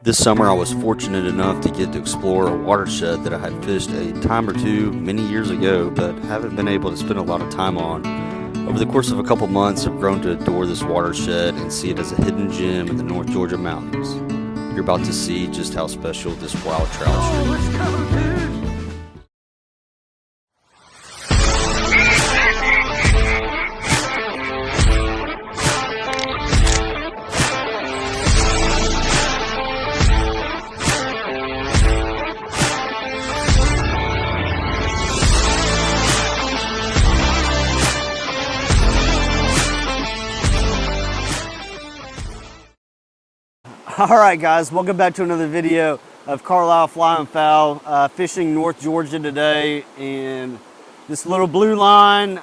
This summer I was fortunate enough to get to explore a watershed that I had fished a time or two many years ago, but haven't been able to spend a lot of time on. Over the course of a couple months, I've grown to adore this watershed and see it as a hidden gem in the North Georgia mountains. You're about to see just how special this wild trout stream is. All right, guys, welcome back to another video of Carlisle Fly and Foul. Fishing North Georgia today in this little blue line,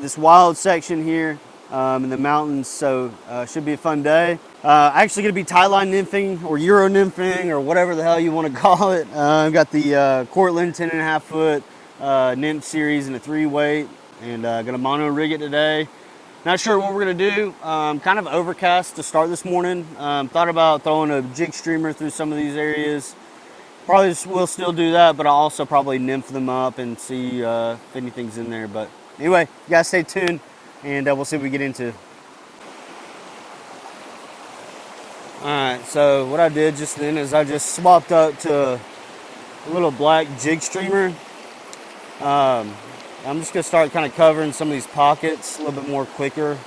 this wild section here in the mountains. So should be a fun day. Actually going to be tie line nymphing or Euro nymphing or whatever the hell you want to call it. I've got the Cortland 10.5 foot nymph series in a 3-weight, and going to mono rig it today. Not sure what we're gonna do. Kind of overcast to start this morning. Thought about throwing a jig streamer through some of these areas. Probably will still do that, but I'll also probably nymph them up and see if anything's in there. But anyway, you guys stay tuned, and we'll see what we get into. All right, so what I did just then is I just swapped up to a little black jig streamer. I'm just gonna start kind of covering some of these pockets a little bit more quicker,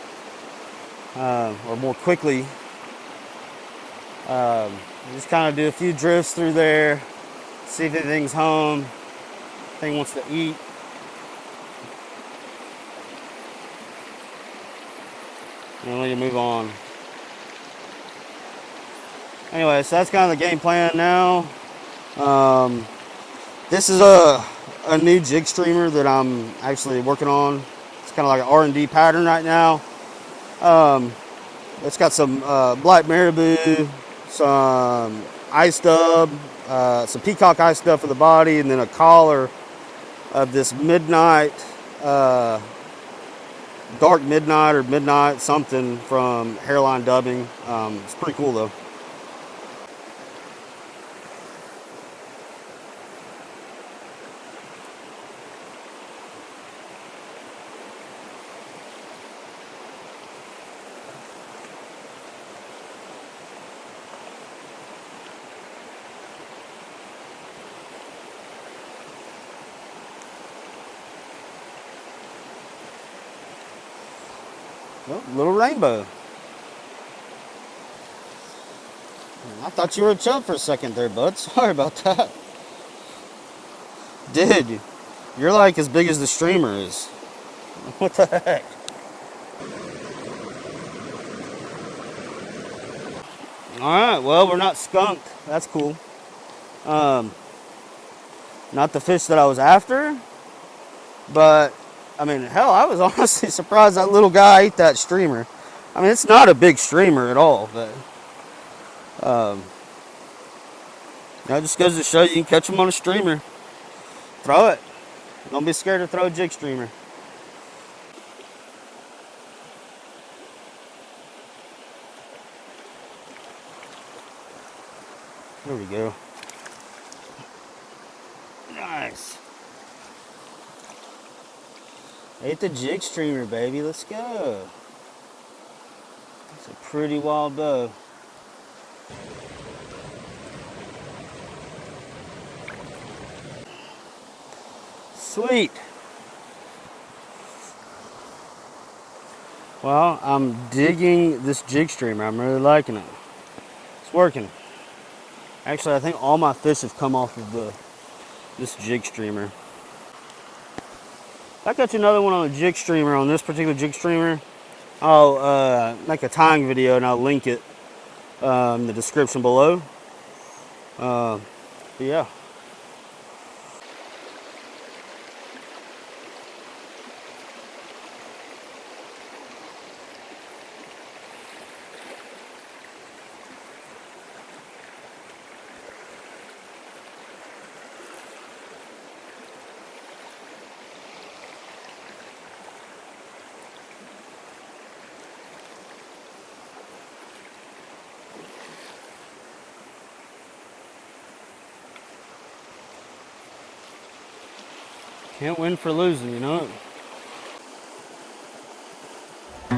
or more quickly. Just kind of do a few drifts through there, see if anything's home, thing wants to eat. And let you move on. Anyway, so that's kind of the game plan now. This is a new jig streamer that I'm actually working on. It's kind of like an R&D pattern right now. It's got some black marabou, some ice dub, some peacock ice dub for the body, and then a collar of this midnight, dark midnight or midnight something from Hairline Dubbing. It's pretty cool though. Well, little rainbow. I thought you were a chub for a second there, bud. Sorry about that. Dude, you're like as big as the streamer is. What the heck? Alright, well, we're not skunked. That's cool. Not the fish that I was after, but I mean, hell, I was honestly surprised that little guy ate that streamer. I mean, it's not a big streamer at all, but that just goes to show you can catch them on a streamer. Throw it. Don't be scared to throw a jig streamer. There we go. Nice. Ate the jig streamer, baby. Let's go. It's a pretty wild bow. Sweet. Well, I'm digging this jig streamer. I'm really liking it. It's working. Actually, I think all my fish have come off of this jig streamer. If I catch another one on a jig streamer, on this particular jig streamer, I'll make a tying video and I'll link it in the description below. But yeah. Can't win for losing, you know? A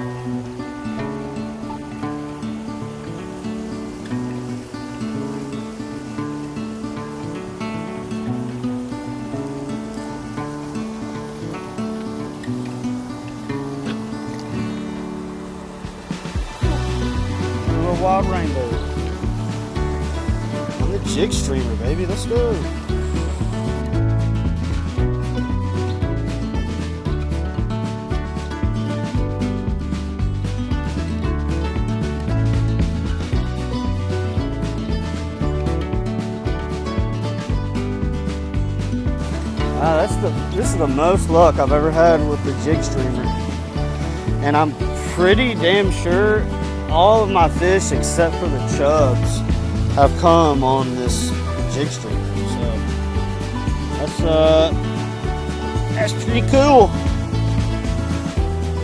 little wild rainbow. On the jig streamer, baby. Let's go. Wow, this is the most luck I've ever had with the jig streamer. And I'm pretty damn sure all of my fish except for the chubs have come on this jig streamer. So that's pretty cool.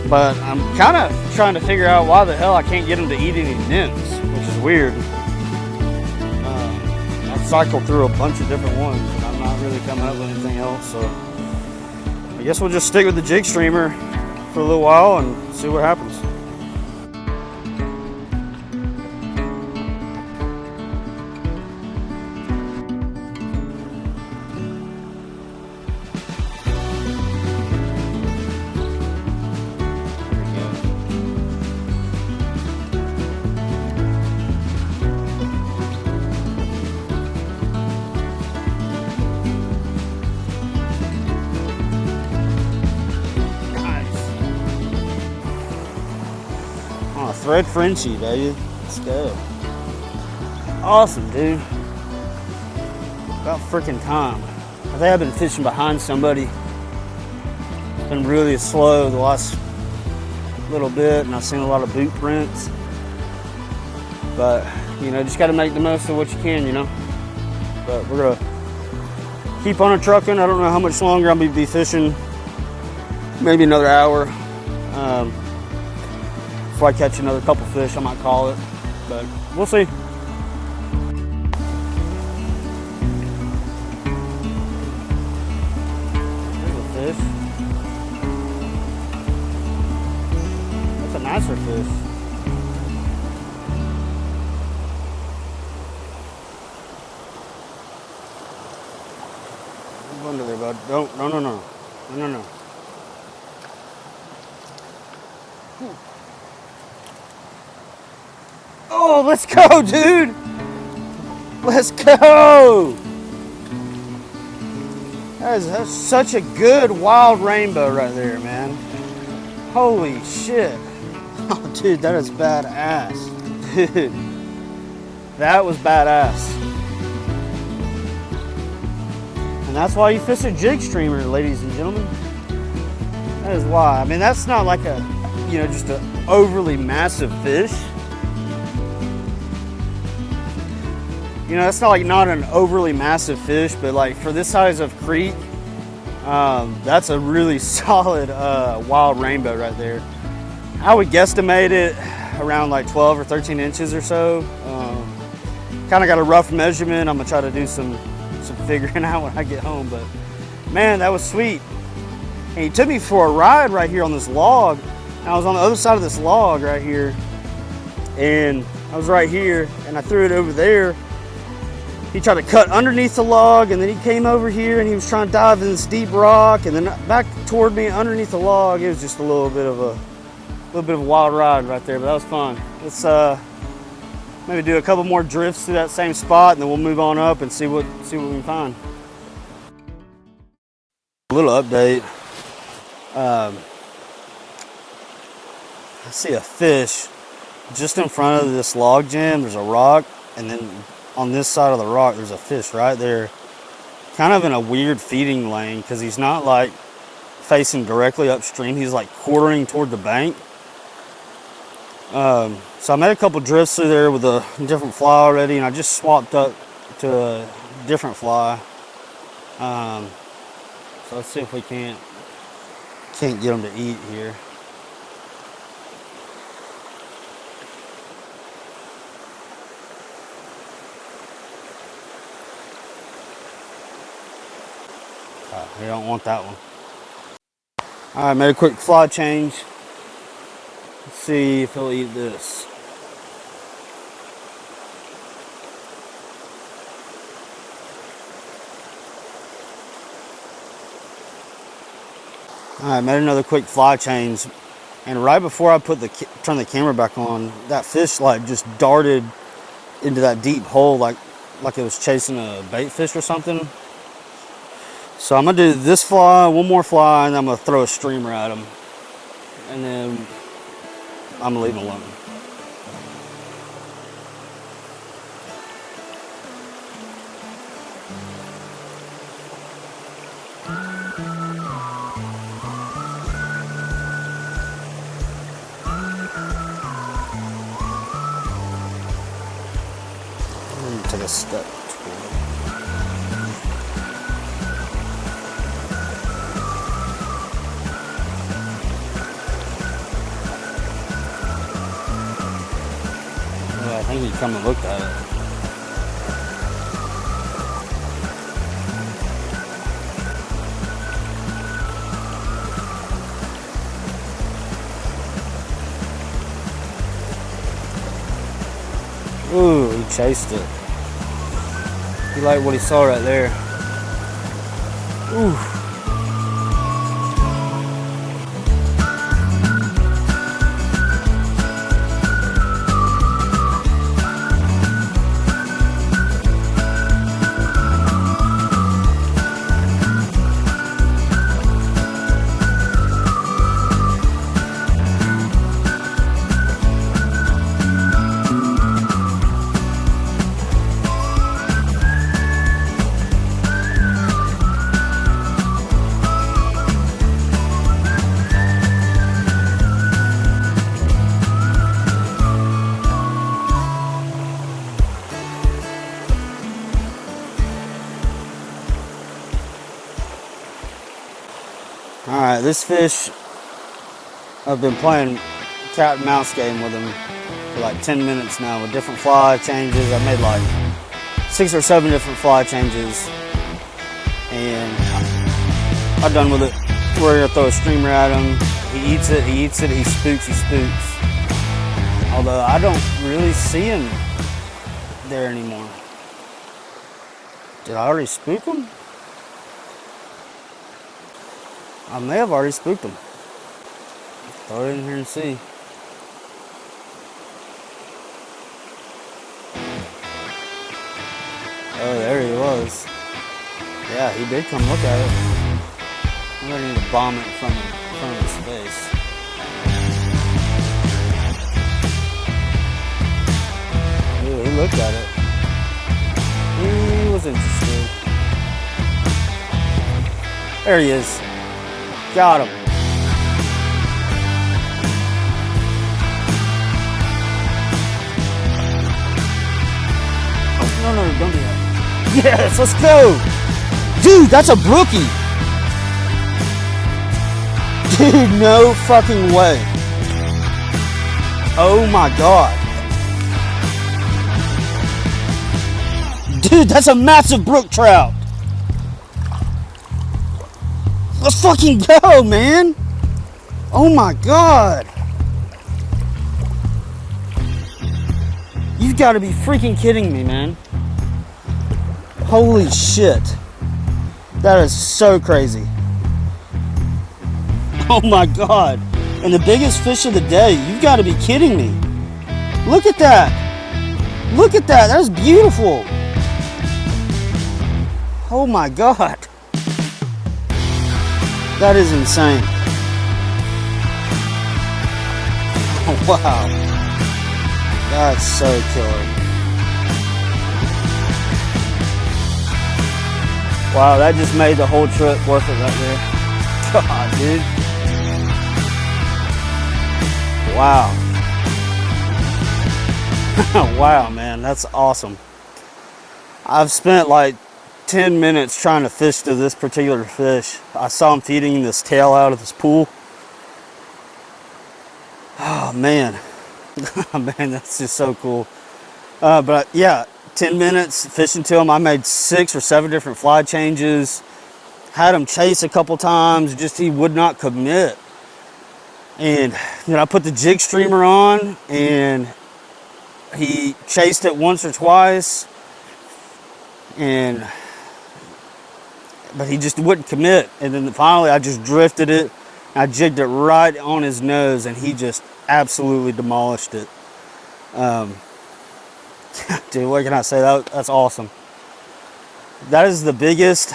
But I'm kind of trying to figure out why the hell I can't get them to eat any nymphs, which is weird. I've cycled through a bunch of different ones and I'm not really coming up with anything else. So I guess we'll just stick with the jig streamer for a little while and see what happens. Thread Frenchie, baby. Let's go. Awesome, dude. About freaking time. I think I've been fishing behind somebody. It's been really slow the last little bit, and I've seen a lot of boot prints. But, you know, just got to make the most of what you can, you know. But we're going to keep on trucking. I don't know how much longer I'm going to be fishing. Maybe another hour. Before I catch another couple fish, I might call it, but we'll see. There's a fish. That's a nicer fish. Move under there, bud. Don't, no. Oh, let's go, dude. Let's go. That's such a good wild rainbow right there, man. Holy shit. Oh, dude, that is badass. Dude, that was badass. And that's why you fish a jig streamer, ladies and gentlemen. That is why. I mean, that's not like a, you know, just an overly massive fish. You know, it's not like not an overly massive fish, but like for this size of creek, that's a really solid wild rainbow right there. I would guesstimate it around like 12 or 13 inches or so. Kind of got a rough measurement. I'm gonna try to do some figuring out when I get home, but man, that was sweet. And he took me for a ride right here on this log. And I was on the other side of this log right here, and I was right here, and I threw it over there. He tried to cut underneath the log, and then he came over here and he was trying to dive in this deep rock, and then back toward me underneath the log. It was just a little bit of a wild ride right there, but that was fun. Let's maybe do a couple more drifts to that same spot, and then we'll move on up and see what we can find. A little update. I see a fish just in front of this log jam. There's a rock, and then on this side of the rock, there's a fish right there, kind of in a weird feeding lane, because he's not like facing directly upstream. He's like quartering toward the bank. So I made a couple drifts through there with a different fly already, and I just swapped up to a different fly. So let's see if we can't get them to eat here. We don't want that one. All right, made a quick fly change. Let's see if he'll eat this. All right, made another quick fly change, and right before I turn the camera back on, that fish like just darted into that deep hole like it was chasing a bait fish or something. So I'm gonna do this fly, one more fly, and I'm gonna throw a streamer at him, and then I'm gonna leave him alone. Take a step toward it. Yeah, I think he come and looked at it. Ooh, he chased it. He liked what he saw right there. Ooh. Alright, this fish, I've been playing cat and mouse game with him for like 10 minutes now with different fly changes. I made like 6 or 7 different fly changes, and I'm done with it. We're gonna throw a streamer at him. He eats it, he spooks, Although I don't really see him there anymore. Did I already spook him? I may have already spooked him. Throw it in here and see. Oh, there he was. Yeah, he did come look at it. I'm ready to bomb it in front of his face. Ooh, he looked at it. He was interested. There he is. Got him. Oh, no, don't do that. Yes, let's go. Dude, that's a brookie. Dude, no fucking way. Oh my God. Dude, that's a massive brook trout. Let's fucking go, man. Oh my God. You've got to be freaking kidding me, man. Holy shit. That is so crazy. Oh my God. And the biggest fish of the day. You've got to be kidding me. Look at that. Look at that. That is beautiful. Oh my God. That is insane. Oh, wow. That's so killer. Wow, that just made the whole trip worth it right there. God, dude. Wow. Wow, man, that's awesome. I've spent like 10 minutes trying to fish to this particular fish. I saw him feeding this tail out of this pool. Oh man. Man, that's just so cool. But yeah, 10 minutes fishing to him. I made 6 or 7 different fly changes. had him chase a couple times, just he would not commit. And I put the jig streamer on, and he chased it once or twice, but he just wouldn't commit. And then finally I just drifted it. I jigged it right on his nose, and he just absolutely demolished it. Dude, what can I say? That's awesome. That is the biggest.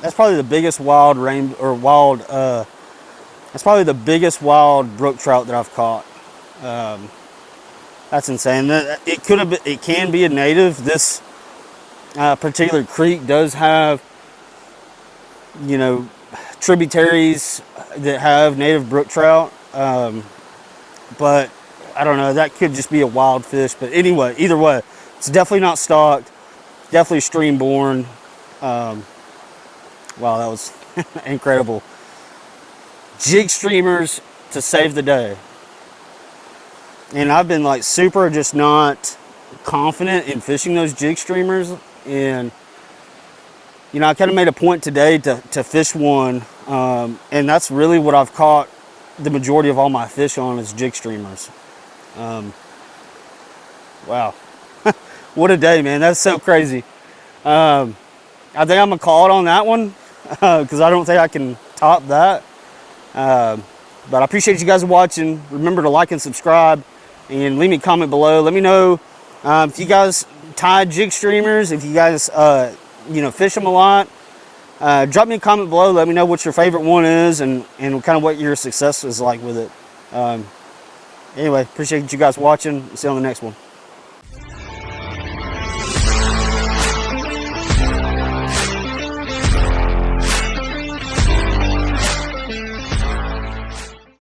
That's probably the biggest wild that's probably the biggest wild brook trout that I've caught. That's insane. It can be a native. This particular creek does have, tributaries that have native brook trout. But I don't know. That could just be a wild fish. But anyway, either way, it's definitely not stocked. Definitely stream born. Wow, that was incredible. Jig streamers to save the day. And I've been like super just not confident in fishing those jig streamers. And I kind of made a point today to fish one. And that's really what I've caught the majority of all my fish on, is jig streamers. Wow. What a day, man. That's so crazy. I think I'm gonna call it on that one, because I don't think I can top that. But I appreciate you guys watching. Remember to like and subscribe, and leave me a comment below. Let me know if you guys tie jig streamers, if you guys fish them a lot. Drop me a comment below. Let me know what your favorite one is, and kind of what your success is like with it. Anyway, appreciate you guys watching. See you on the next one.